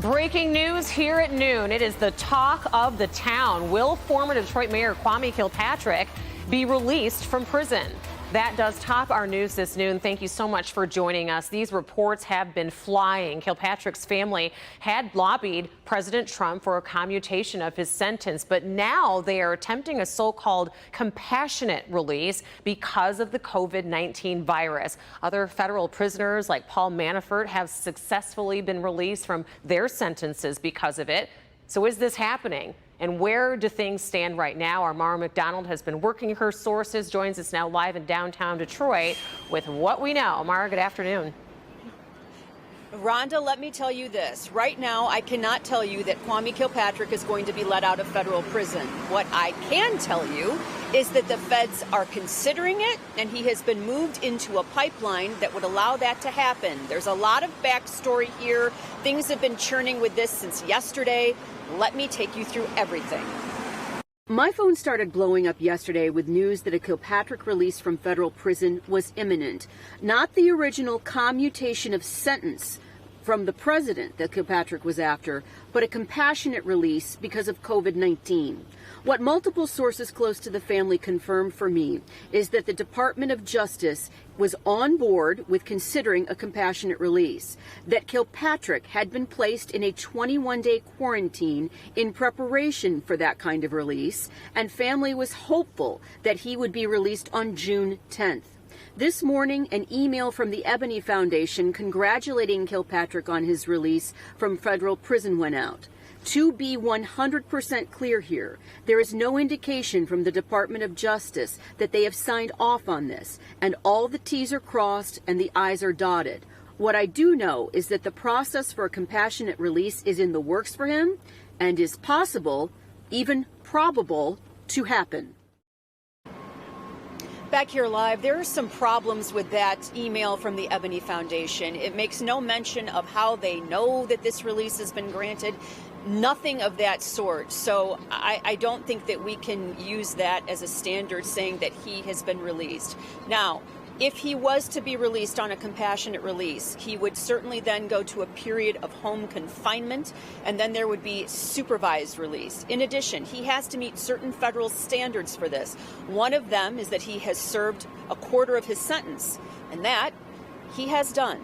Breaking news here at noon. It is the talk of the town. Will former Detroit Mayor Kwame Kilpatrick be released from prison? That does top our news this noon. Thank you so much for joining us. These reports have been flying. Kilpatrick's family had lobbied President Trump for a commutation of his sentence, but now they are attempting a so-called compassionate release because of the COVID-19 virus. Other federal prisoners like Paul Manafort have successfully been released from their sentences because of it. So is this happening? And where do things stand right now? Our Mara McDonald has been working her sources, joins us now live in downtown Detroit with what we know. Mara, good afternoon. Rhonda, let me tell you this. Right now, I cannot tell you that Kwame Kilpatrick is going to be let out of federal prison. What I can tell you is that the feds are considering it, and he has been moved into a pipeline that would allow that to happen. There's a lot of backstory here. Things have been churning with this since yesterday. Let me take you through everything. My phone started blowing up yesterday with news that a Kilpatrick release from federal prison was imminent. Not the original commutation of sentence from the president that Kilpatrick was after, but a compassionate release because of COVID-19. What multiple sources close to the family confirmed for me is that the Department of Justice was on board with considering a compassionate release, that Kilpatrick had been placed in a 21-day quarantine in preparation for that kind of release, and family was hopeful that he would be released on June 10th. This morning, an email from the Ebony Foundation congratulating Kilpatrick on his release from federal prison went out. To be 100% clear here, there is no indication from the Department of Justice that they have signed off on this, and all the T's are crossed and the I's are dotted. What I do know is that the process for a compassionate release is in the works for him and is possible, even probable, to happen. Back here live, there are some problems with that email from the Ebony Foundation. It makes no mention of how they know that this release has been granted. Nothing of that sort. So I don't think that we can use that as a standard saying that he has been released. Now, if he was to be released on a compassionate release, he would certainly then go to a period of home confinement, and then there would be supervised release. In addition, he has to meet certain federal standards for this. One of them is that he has served a quarter of his sentence, and that he has done.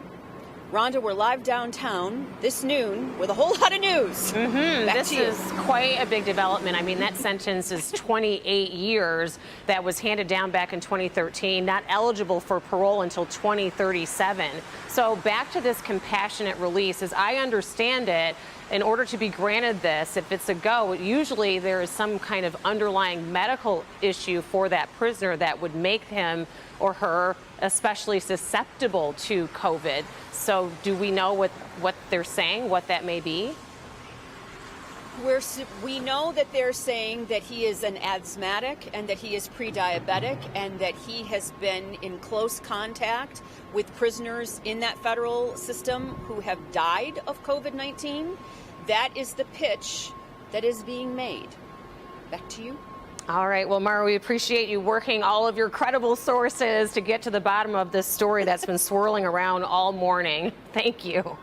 Rhonda, we're live downtown this noon with a whole lot of news. This is quite a big development. I mean, that sentence is 28 years that was handed down back in 2013, not eligible for parole until 2037. So back to this compassionate release, as I understand it, in order to be granted this, if it's a go, usually there is some kind of underlying medical issue for that prisoner that would make him or her especially susceptible to COVID. So do we know what they're saying, what that may be? We know that they're saying that he is an asthmatic and that he is pre-diabetic and that he has been in close contact with prisoners in that federal system who have died of COVID-19. That is the pitch that is being made. Back to you. All right. Well, Mara, we appreciate you working all of your credible sources to get to the bottom of this story that's been swirling around all morning. Thank you.